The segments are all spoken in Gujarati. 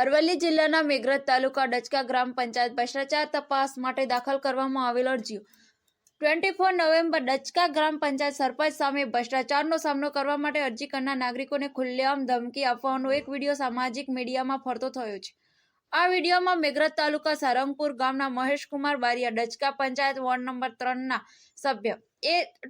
અરવલ્લી જિલ્લાના મેઘરજ તાલુકા ડચકા ગ્રામ પંચાયત ભ્રષ્ટાચાર તપાસ માટે દાખલ કરવામાં આવેલ અરજીઓ 24 નવેમ્બર ડચકા ગ્રામ પંચાયત સરપંચ સામે ભ્રષ્ટાચારનો સામનો કરવા માટે અરજી કરનાર નાગરિકોને ખુલ્લેઆમ ધમકી આપવાનો એક વિડીયો સામાજિક મીડિયામાં ફરતો થયો છે। આ વિડીયોમાં મેઘરજ તાલુકા સારંગપુર ગામના મહેશકુમાર બારિયા ડચકા પંચાયત વોર્ડ નંબર 3 ના સભ્ય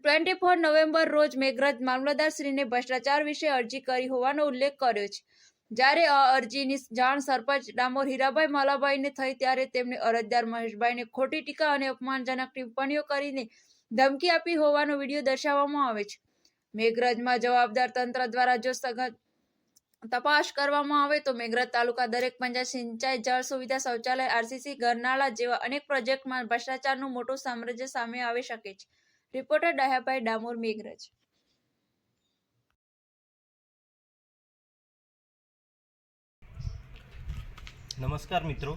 24 નવેમ્બર રોજ મેઘરજ મામલતદારશ્રીને ભ્રષ્ટાચાર વિશે અરજી કરી હોવાનો ઉલ્લેખ કર્યો છે। જ્યારે આ અરજીની જાણ સરપંચ ડામોર હીરાભાઈ માલાભાઈને થઈ ત્યારે તેમણે અરજદાર મહેશભાઈને ખોટી ટીકા અને અપમાનજનક ટિપ્પણીઓ કરીને ધમકી આપી હોવાનો વિડીયો દર્શાવવામાં આવે છે। મેઘરજમાં જવાબદાર તંત્ર દ્વારા જો સઘન તપાસ કરવામાં આવે તો મેઘરજ તાલુકા દરેક પંચાયત સિંચાઈ જળ સુવિધા શૌચાલય આરસીસી ઘરનાળા જેવા અનેક પ્રોજેક્ટમાં ભ્રષ્ટાચારનું મોટું સામ્રાજ્ય સામે આવી શકે છે। રિપોર્ટર ડાયાભાઈ ડામોર મેઘરજ। નમસ્કાર મિત્રો,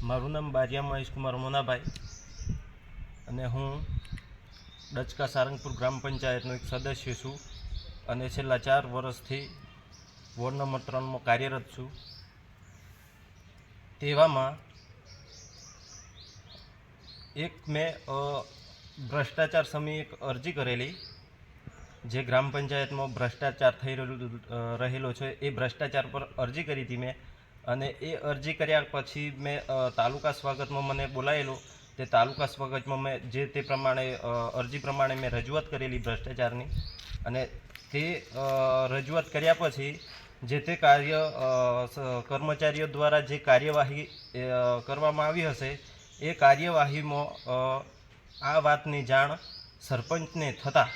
મારું નામ બારિયા મહેશકુમાર મોનાભાઈ અને હું ડચકા સારંગપુર ગ્રામ પંચાયતનો એક સદસ્ય છું અને છેલ્લા 4 વર્ષથી વોર્ડ નંબર 3માં કાર્યરત છું। તેવામાં મેં ભ્રષ્ટાચાર સામે એક અરજી કરેલી, જે ગ્રામ પંચાયતમાં ભ્રષ્ટાચાર થઈ રહેલો છે એ ભ્રષ્ટાચાર પર અરજી કરી હતી મેં। અને એ અરજી કર્યા પછી મેં તાલુકા સ્વાગતમાં મને બોલાયેલો। તે તાલુકા સ્વાગતમાં મેં જે તે પ્રમાણે અરજી પ્રમાણે મેં રજૂઆત કરેલી ભ્રષ્ટાચારની, અને તે રજૂઆત કર્યા પછી જે તે કર્મચારીઓ દ્વારા જે કાર્યવાહી કરવામાં આવી હશે એ કાર્યવાહીમાં આ વાતની જાણ સરપંચને થતાં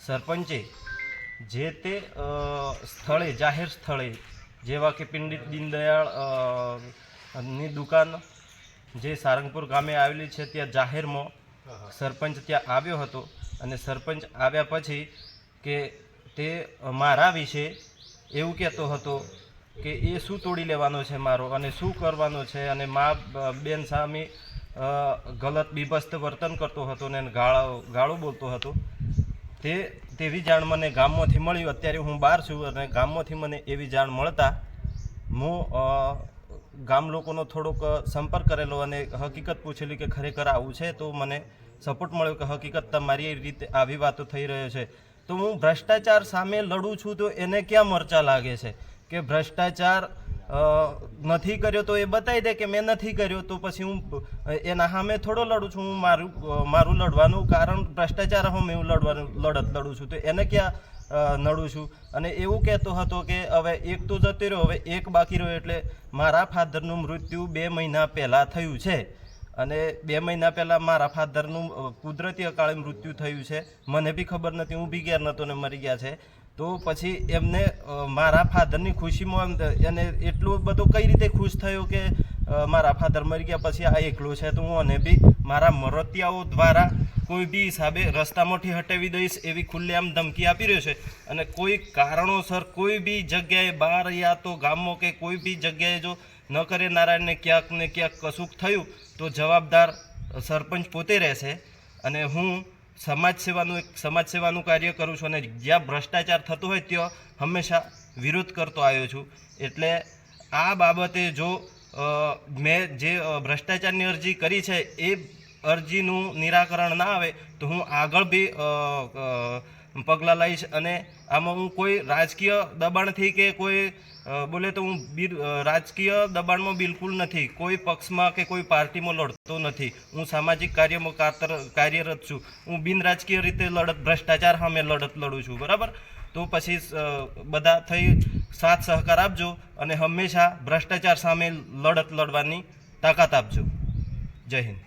સરપંચે જે તે સ્થળે જાહેર સ્થળે જેવા કે પંડિત દીનદયાળ ની દુકાન જે સારંગપુર ગામે આવેલી છે ત્યાં જાહેરમાં સરપંચ ત્યાં આવ્યો હતો। અને સરપંચ આવ્યા પછી કે તે મારા વિશે એવું કહેતો હતો કે એ શું તોડી લેવાનો છે મારો અને શું કરવાનો છે, અને મા બેન સામે ગલત બીભત્સ વર્તન કરતો હતો ને ગાળો બોલતો હતો। તેવી જાણ મને ગામમાંથી મળી। અત્યારે હું બહાર છું અને ગામમાંથી મને એવી જાણ મળતા હું ગામ લોકોનો થોડોક સંપર્ક કરેલો અને હકીકત પૂછેલી કે ખરેખર આવું છે, તો મને સપોર્ટ મળ્યો કે હકીકત તમારી રીતે આવી વાતો થઈ રહ્યો છે। તો હું ભ્રષ્ટાચાર સામે લડું છું તો એને ક્યાં મરચા લાગે છે કે ભ્રષ્ટાચાર નથી કર્યો તો એ બતાવી દે કે મેં નથી કર્યો, તો પછી હું એના સામે થોડો લડું છું। હું મારું લડવાનું કારણ ભ્રષ્ટાચાર સામે હું લડું છું, તો એને ક્યાં નડું છું। અને એવું કહેતો હતો કે હવે એક તો જતો રહ્યો, હવે એક બાકી રહ્યો। એટલે મારા ફાધરનું મૃત્યુ 2 મહિના પહેલાં થયું છે, અને 2 મહિના પહેલાં મારા ફાધરનું કુદરતી અકાળે મૃત્યુ થયું છે। મને બી ખબર નથી, હું બી ઘેર નહોતો ને મરી ગયા છે। તો પછી એમને મારા ફાધરની ખુશીમાં એને એટલું બધું કઈ રીતે ખુશ થયો કે મારા ફાધર મરી ગયા પછી આ એકલો છે, તો હું અને બી મારા મરતિયાઓ દ્વારા કોઈ બી હિસાબે રસ્તામાંથી હટાવી દઈશ એવી ખુલ્લેઆમ ધમકી આપી રહ્યો છે। અને કોઈ કારણોસર કોઈ બી જગ્યાએ બહાર યા તો ગામમાં કે કોઈ બી જગ્યાએ જો ન કરે નારાયણને ક્યાંક ને ક્યાંક કશુંક થયું તો જવાબદાર સરપંચ પોતે રહેશે। અને હું સમાજ સેવાનું કાર્ય કરું છું, અને જ્યાં ભ્રષ્ટાચાર થતો હોય ત્યાં હંમેશા વિરોધ કરતો આવ્યો છું। એટલે આ બાબતે જો મેં જે ભ્રષ્ટાચારની અરજી કરી છે એ અરજીનું નિરાકરણ ના આવે તો હું આગળ બી પગલાં લઈશ। અને આમાં હું કોઈ રાજકીય દબાણથી કે કોઈ બોલે તો હું રાજકીય દબાણમાં બિલકુલ નથી, કોઈ પક્ષમાં કે કોઈ પાર્ટીમાં લડતો નથી। હું સામાજિક કાર્યમાં કાર્યરત છું। હું બિન રાજકીય રીતે ભ્રષ્ટાચાર સામે લડું છું, બરાબર। તો પછી બધા થઈ સાથ સહકાર આપજો અને હંમેશા ભ્રષ્ટાચાર સામે લડવાની તાકાત આપજો। જય હિન્દ।